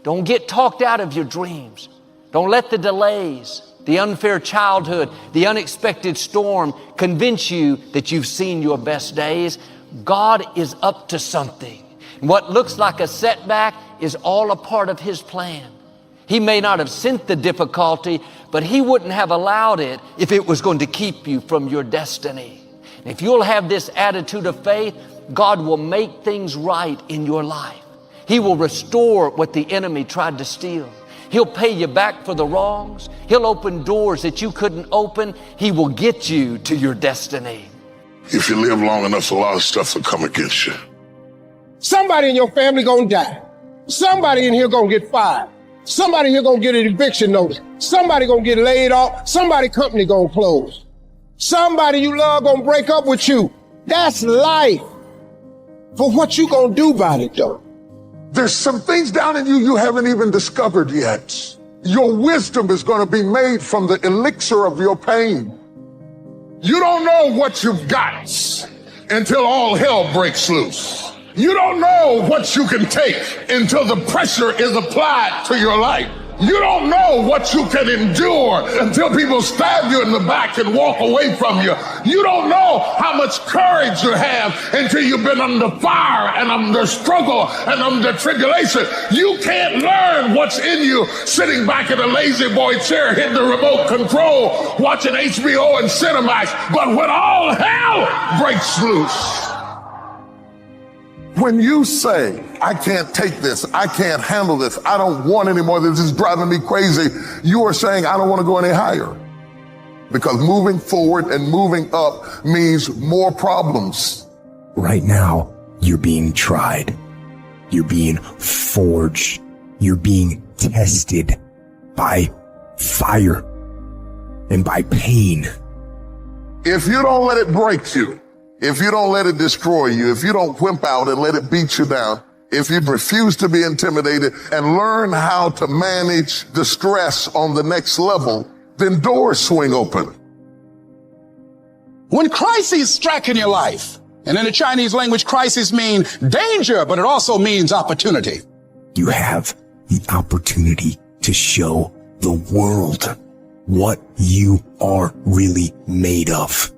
Don't get talked out of your dreams. Don't let the delays, the unfair childhood, the unexpected storm convince you that you've seen your best days. God is up to something. What looks like a setback is all a part of His plan. He may not have sent the difficulty, but He wouldn't have allowed it if it was going to keep you from your destiny. And if you'll have this attitude of faith, God will make things right in your life. He will restore what the enemy tried to steal. He'll pay you back for the wrongs. He'll open doors that you couldn't open. He will get you to your destiny. If you live long enough, a lot of stuff will come against you. Somebody in your family gonna die. Somebody in here gonna get fired. Somebody here gonna get an eviction notice. Somebody gonna get laid off. Somebody company gonna close. Somebody you love gonna break up with you. That's life. But what you gonna do about it though? There's some things down in you haven't even discovered yet. Your wisdom is going to be made from the elixir of your pain. You don't know what you've got until all hell breaks loose. You don't know what you can take until the pressure is applied to your life. You don't know what you can endure until people stab you in the back and walk away from you. You don't know how much courage you have until you've been under fire and under struggle and under tribulation. You can't learn what's in you sitting back in a lazy boy chair hitting the remote control, watching HBO and Cinemax. But when all hell breaks loose, when you say, I can't take this, I can't handle this, I don't want any more, this is driving me crazy, you are saying, I don't want to go any higher. Because moving forward and moving up means more problems. Right now, you're being tried. You're being forged. You're being tested by fire and by pain. If you don't let it break you, if you don't let it destroy you, if you don't wimp out and let it beat you down, if you refuse to be intimidated and learn how to manage the stress on the next level, then doors swing open. When crises strike in your life, and in the Chinese language, crises mean danger, but it also means opportunity. You have the opportunity to show the world what you are really made of.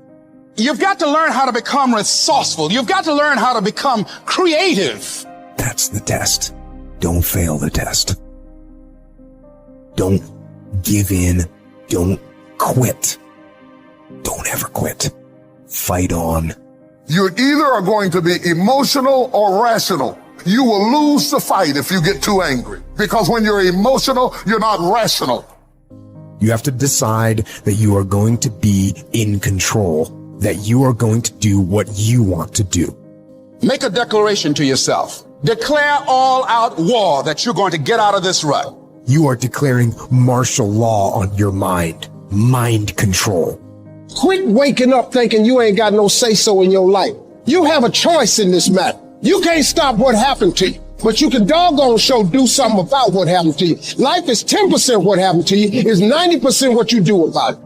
You've got to learn how to become resourceful. You've got to learn how to become creative. That's the test. Don't fail the test. Don't give in. Don't quit. Don't ever quit. Fight on. You either are going to be emotional or rational. You will lose the fight if you get too angry. Because when you're emotional, you're not rational. You have to decide that you are going to be in control, that you are going to do what you want to do. Make a declaration to yourself. Declare all out war that you're going to get out of this rut. You are declaring martial law on your mind. Mind control. Quit waking up thinking you ain't got no say-so in your life. You have a choice in this matter. You can't stop what happened to you, but you can doggone sure do something about what happened to you. Life is 10% what happened to you, is 90% what you do about it.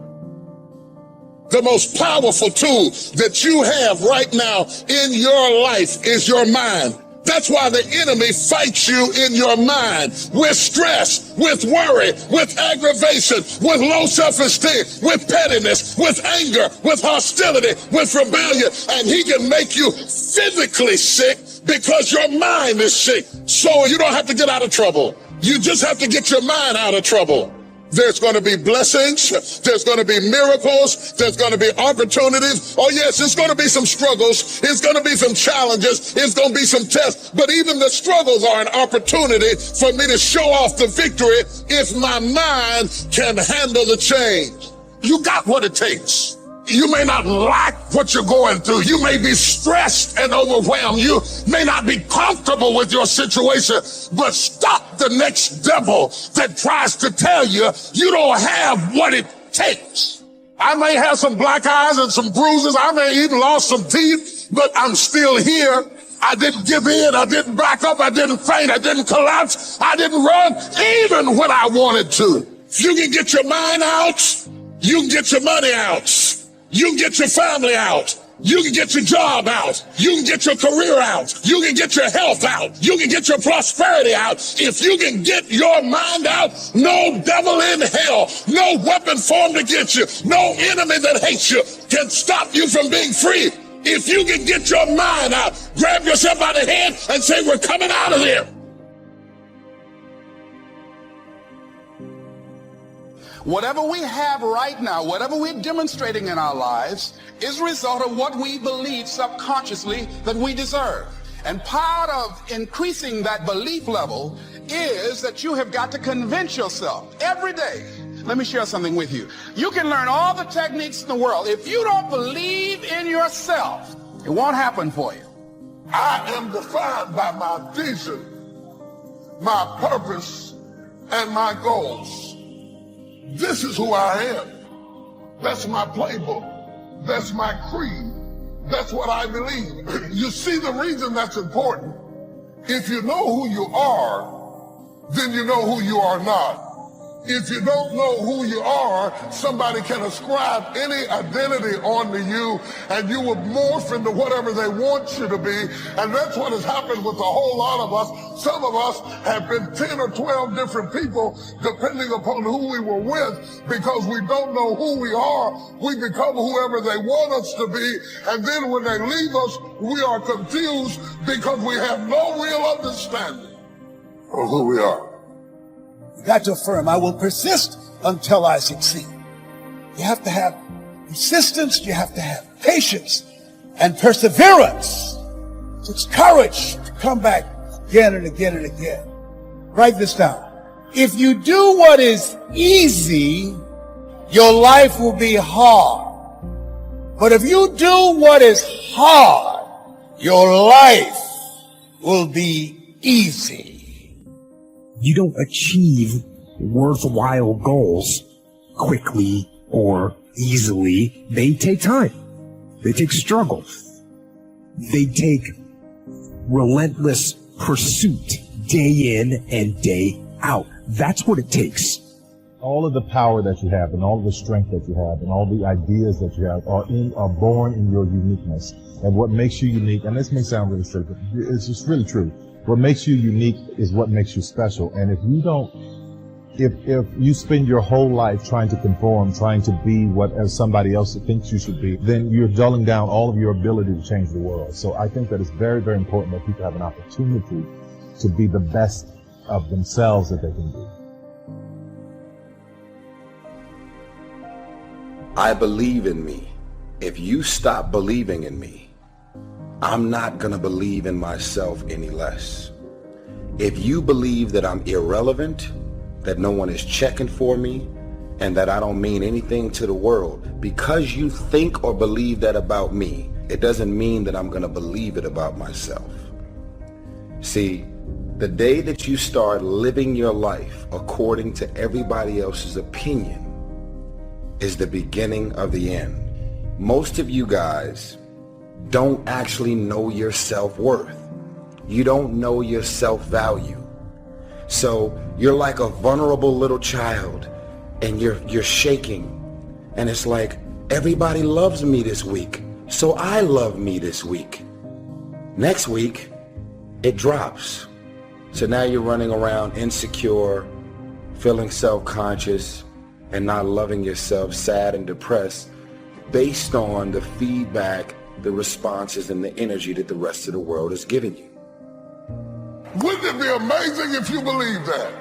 The most powerful tool that you have right now in your life is your mind. That's why the enemy fights you in your mind with stress, with worry, with aggravation, with low self-esteem, with pettiness, with anger, with hostility, with rebellion. And he can make you physically sick because your mind is sick. So you don't have to get out of trouble. You just have to get your mind out of trouble. There's going to be blessings. There's going to be miracles. There's going to be opportunities. Oh, yes, it's going to be some struggles. It's going to be some challenges. It's going to be some tests. But even the struggles are an opportunity for me to show off the victory if my mind can handle the change. You got what it takes. You may not like what you're going through. You may be stressed and overwhelmed. You may not be comfortable with your situation, but stop the next devil that tries to tell you you don't have what it takes. I may have some black eyes and some bruises. I may even lost some teeth, but I'm still here. I didn't give in. I didn't back up. I didn't faint. I didn't collapse. I didn't run even when I wanted to. If you can get your mind out, you can get your money out. You can get your family out. You can get your job out. You can get your career out. You can get your health out. You can get your prosperity out. If you can get your mind out, no devil in hell, no weapon formed against you, no enemy that hates you can stop you from being free. If you can get your mind out, grab yourself by the hand and say, we're coming out of here. Whatever we have right now, whatever we're demonstrating in our lives, is a result of what we believe subconsciously that we deserve. And part of increasing that belief level is that you have got to convince yourself every day. Let me share something with you. You can learn all the techniques in the world. If you don't believe in yourself, it won't happen for you. I am defined by my vision, my purpose, and my goals. This is who I am. That's my playbook. That's my creed. That's what I believe. You see the reason that's important. If you know who you are, then you know who you are not. If you don't know who you are, somebody can ascribe any identity onto you and you will morph into whatever they want you to be. And that's what has happened with a whole lot of us. Some of us have been 10 or 12 different people depending upon who we were with, because we don't know who we are. We become whoever they want us to be. And then when they leave us, we are confused because we have no real understanding of who we are. You got to affirm, I will persist until I succeed. You have to have persistence, you have to have patience and perseverance. It's courage to come back again and again and again. Write this down. If you do what is easy, your life will be hard. But if you do what is hard, your life will be easy. You don't achieve worthwhile goals quickly or easily. They take time. They take struggle. They take relentless pursuit day in and day out. That's what it takes. All of the power that you have and all of the strength that you have and all the ideas that you have are born in your uniqueness. And what makes you unique, and this may sound really silly, but it's just really true. What makes you unique is what makes you special. And if you don't, if you spend your whole life trying to conform, trying to be whatever somebody else thinks you should be, then you're dulling down all of your ability to change the world. So I think that it's very, very important that people have an opportunity to be the best of themselves that they can be. I believe in me. If you stop believing in me, I'm not going to believe in myself any less. If you believe that I'm irrelevant, that no one is checking for me, and that I don't mean anything to the world, because you think or believe that about me, it doesn't mean that I'm going to believe it about myself. See, the day that you start living your life according to everybody else's opinion is the beginning of the end. Most of you guys don't actually know your self-worth. You don't know your self-value. So you're like a vulnerable little child and you're shaking. And it's like, everybody loves me this week, so I love me this week. Next week, it drops. So now you're running around insecure, feeling self-conscious, and not loving yourself, sad and depressed, based on the feedback, the responses, and the energy that the rest of the world is giving you. Wouldn't it be amazing if you believe that?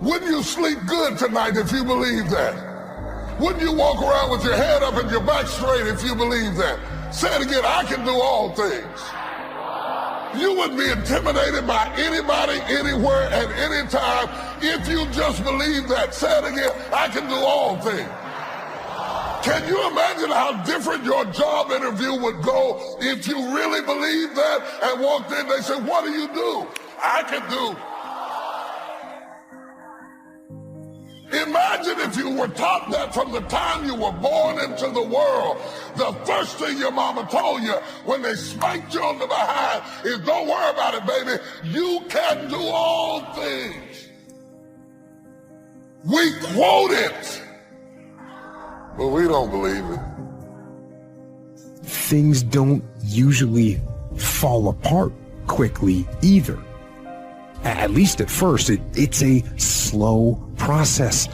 Wouldn't you sleep good tonight if you believe that? Wouldn't you walk around with your head up and your back straight if you believe that? Say it again, I can do all things. You wouldn't be intimidated by anybody, anywhere, at any time if you just believe that. Say it again, I can do all things. Can you imagine how different your job interview would go if you really believed that and walked in, they said, what do you do? I can do. Imagine if you were taught that from the time you were born into the world. The first thing your mama told you when they spanked you on the behind is, don't worry about it, baby. You can do all things. We quote it, but we don't believe it. things don't usually fall apart quickly either. At least at first, it's a slow process.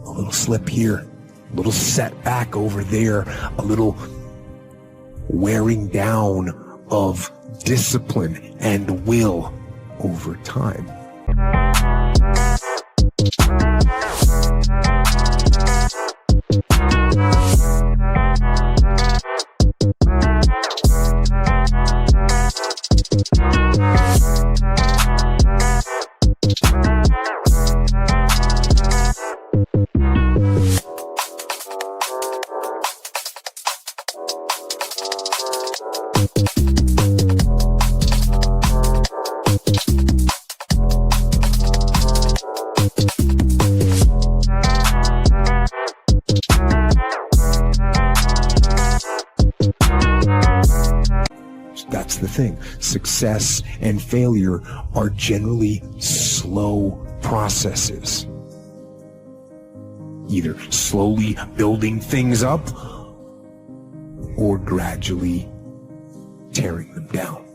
A little slip here, a little setback over there, a little wearing down of discipline and will over time. That's the thing. Success and failure are generally slow processes. Either slowly building things up or gradually tearing them down.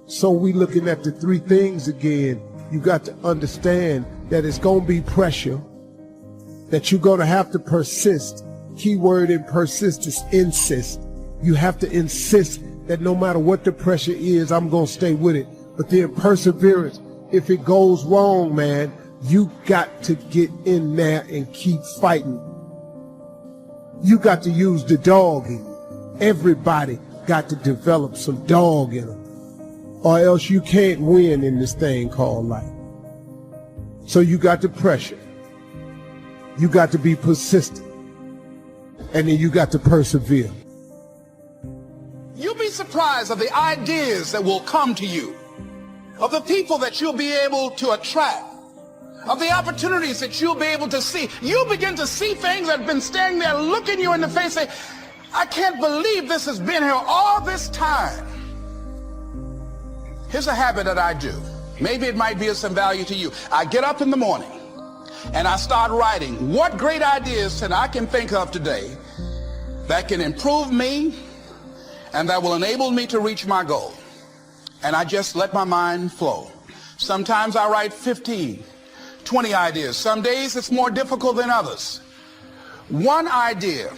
So we looking at the three things again. You got to understand that it's going to be pressure, that you're going to have to persist. Keyword in persist is insist. You have to insist that no matter what the pressure is, I'm going to stay with it. But then perseverance. If it goes wrong, man, you got to get in there and keep fighting. You got to use the dog in you. Everybody got to develop some dog in them, or else you can't win in this thing called life. So you got to pressure. You got to be persistent. And then you got to persevere. You'll be surprised of the ideas that will come to you, of the people that you'll be able to attract, of the opportunities that you'll be able to see. You'll begin to see things that have been standing there looking you in the face, say, I can't believe this has been here all this time. Here's a habit that I do. Maybe it might be of some value to you. I get up in the morning and I start writing what great ideas that I can think of today that can improve me and that will enable me to reach my goal. And I just let my mind flow. Sometimes I write 15, 20 ideas. Some days it's more difficult than others. One idea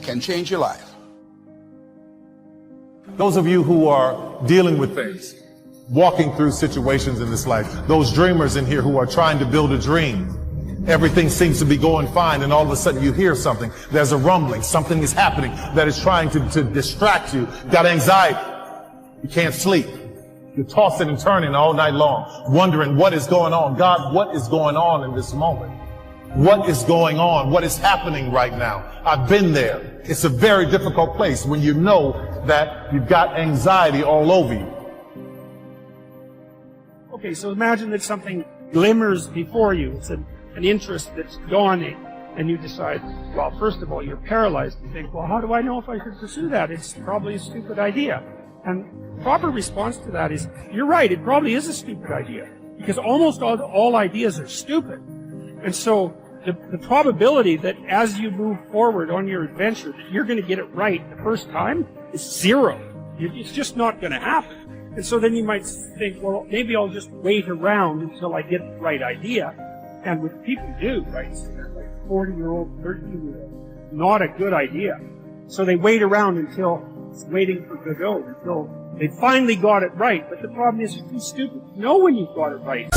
can change your life. Those of you who are dealing with things, walking through situations in this life, those dreamers in here who are trying to build a dream, everything seems to be going fine, and all of a sudden you hear something. There's a rumbling. Something is happening that is trying to distract you. Got anxiety. You can't sleep. You're tossing and turning all night long, wondering what is going on. God, what is going on in this moment? What is going on? What is happening right now? I've been there. It's a very difficult place when you know that you've got anxiety all over you. Okay, so imagine that something glimmers before you. It's an interest that's dawning, and you decide, well, first of all, you're paralyzed. You think, well, how do I know if I should pursue that? It's probably a stupid idea. And the proper response to that is, you're right, it probably is a stupid idea, because almost all ideas are stupid. And so the probability that as you move forward on your adventure that you're going to get it right the first time is zero. It's just not going to happen. And so then you might think, well, maybe I'll just wait around until I get the right idea. And what people do, right, so like 40-year-old, 30-year-old, not a good idea. So they wait around until it's waiting for Godot, until they finally got it right. But the problem is you're too stupid to know when you've got it right.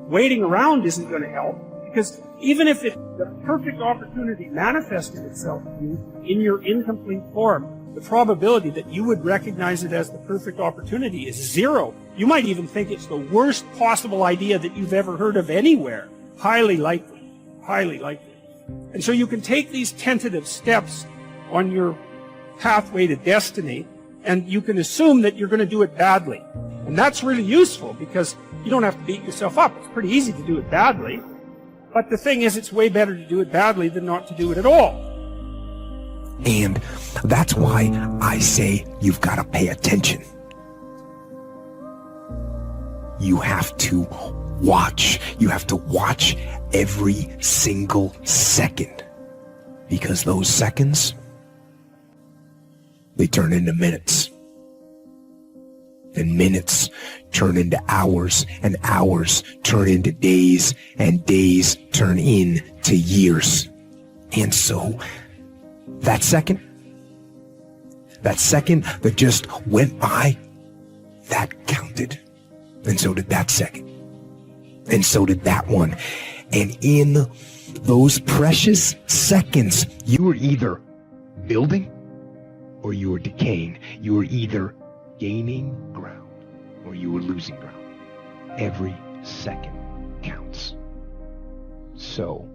Waiting around isn't going to help, because even if the perfect opportunity manifested itself to you in your incomplete form, the probability that you would recognize it as the perfect opportunity is zero. You might even think it's the worst possible idea that you've ever heard of anywhere. Highly likely. Highly likely. And so you can take these tentative steps on your pathway to destiny, and you can assume that you're going to do it badly. And that's really useful because you don't have to beat yourself up. It's pretty easy to do it badly. But the thing is, it's way better to do it badly than not to do it at all. And that's why I say you've got to pay attention. You have to watch. You have to watch every single second. Because those seconds, they turn into minutes. And minutes turn into hours, and hours turn into days, and days turn into years. And so, that second that just went by, that counted. And so did that second. And so did that one. And in those precious seconds, you were either building or you were decaying. You were either gaining ground or you were losing ground. Every second counts. So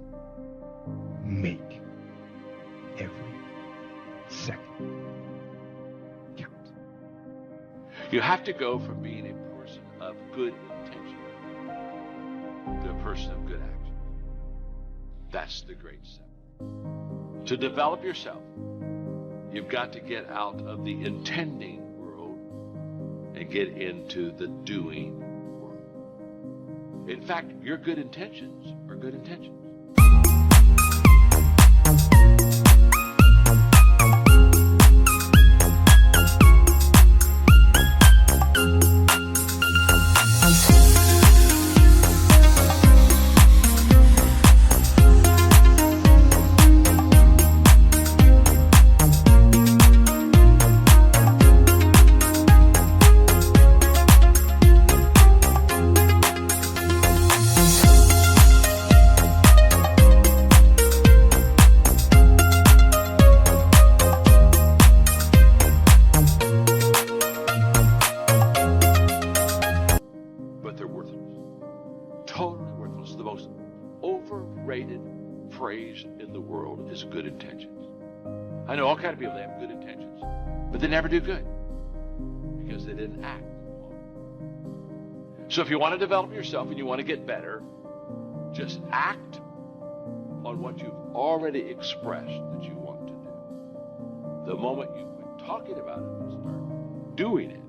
make every second count. You have to go from being a person of good intention to a person of good action. That's the great step. To develop yourself, you've got to get out of the intending world and get into the doing world. In fact, your good intentions are good intentions. Good intentions. I know all kinds of people that have good intentions, but they never do good because they didn't act on it. So if you want to develop yourself and you want to get better, just act on what you've already expressed that you want to do. The moment you quit talking about it and start doing it,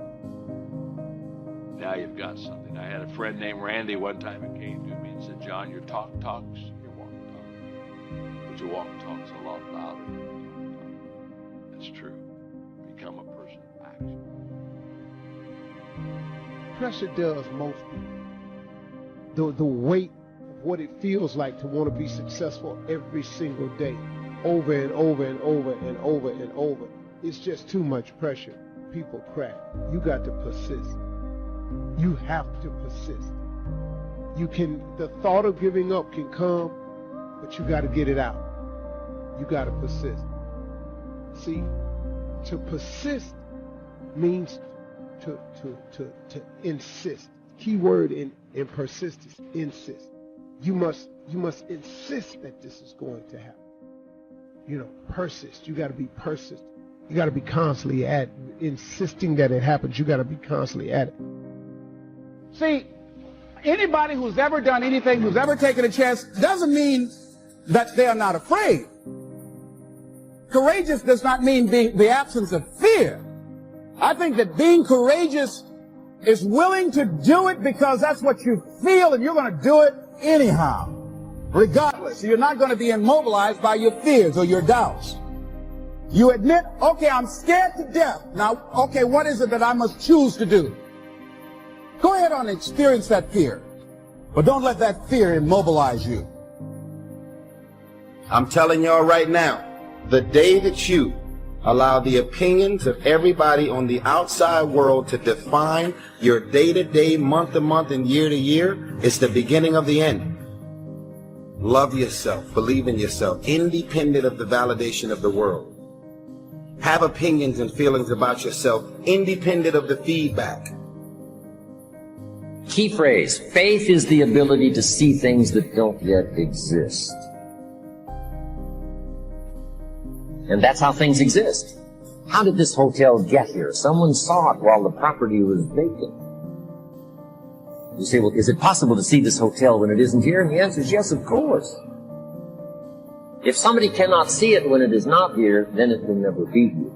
now you've got something. I had a friend named Randy one time who came to me and said, John, your talk talks, your walk talks. But your walk talks a lot louder than your talk talks. That's true. Become a person of action. Pressure does most people. The weight of what it feels like to want to be successful every single day, over and over and over and over and over. It's just too much pressure. People crack. You got to persist. You have to persist. The thought of giving up can come, but you got to get it out. You got to persist. See, to persist means to insist. Key word in persistence, insist. You must insist that this is going to happen. Persist. You got to be persistent. You got to be constantly at it. Insisting that it happens. You got to be constantly at it. See, anybody who's ever done anything, who's ever taken a chance, doesn't mean that they are not afraid. Courageous does not mean the absence of fear. I think that being courageous is willing to do it because that's what you feel and you're going to do it anyhow, regardless. You're not going to be immobilized by your fears or your doubts. You admit, okay, I'm scared to death. Now, okay, what is it that I must choose to do? Go ahead and experience that fear, but don't let that fear immobilize you. I'm telling y'all right now, the day that you allow the opinions of everybody on the outside world to define your day-to-day, month-to-month, and year-to-year, it's the beginning of the end. Love yourself, believe in yourself, independent of the validation of the world. Have opinions and feelings about yourself independent of the feedback. Key phrase, faith is the ability to see things that don't yet exist. And that's how things exist. How did this hotel get here? Someone saw it while the property was vacant. You say, well, is it possible to see this hotel when it isn't here? And the answer is yes, of course. If somebody cannot see it when it is not here, then it will never be here.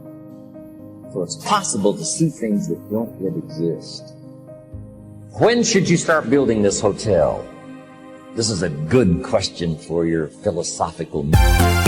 So it's possible to see things that don't yet exist. When should you start building this hotel? This is a good question for your philosophical musings.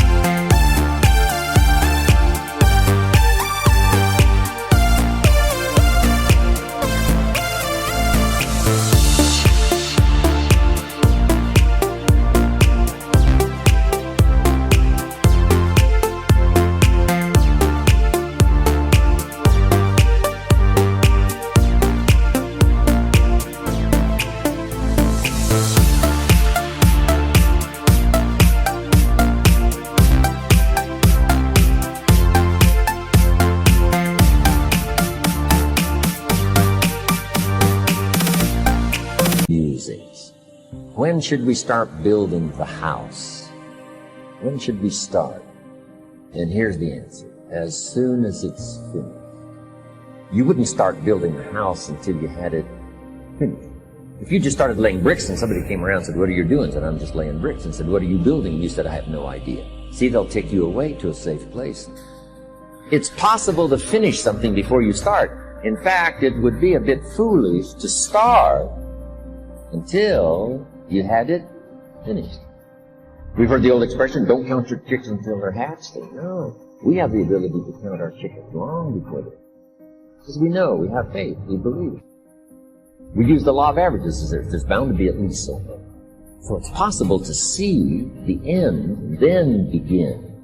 When should we start building the house? When should we start? And here's the answer. As soon as it's finished. You wouldn't start building the house until you had it finished. If you just started laying bricks and somebody came around and said, what are you doing? I said, I'm just laying bricks. And said, what are you building? And you said, I have no idea. See, they'll take you away to a safe place. It's possible to finish something before you start. In fact, it would be a bit foolish to start until you had it finished. We've heard the old expression, don't count your chickens until they're hatched. No, we have the ability to count our chickens long before they're. Because we know, we have faith, we believe. We use the law of averages. There's bound to be at least so much. So it's possible to see the end, then begin.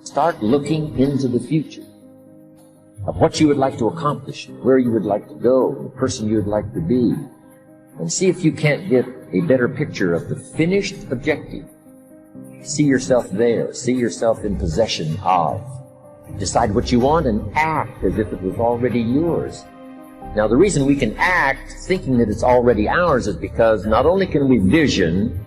Start looking into the future of what you would like to accomplish, where you would like to go, the person you would like to be, and see if you can't get a better picture of the finished objective. See yourself there. See yourself in possession of. Decide what you want and act as if it was already yours. Now, the reason we can act thinking that it's already ours is because not only can we vision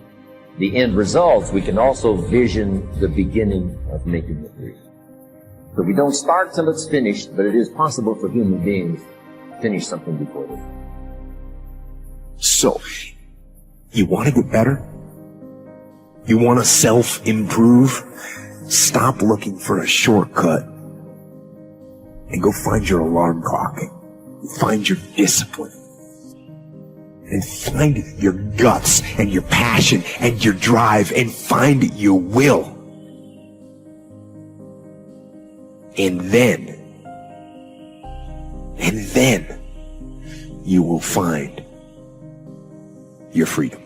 the end results, we can also vision the beginning of making it real. So we don't start till it's finished, but it is possible for human beings to finish something before they. So, you want to get better? You want to self-improve? Stop looking for a shortcut and go find your alarm clock. Find your discipline. And find your guts and your passion and your drive and find your will. And then you will find your freedom.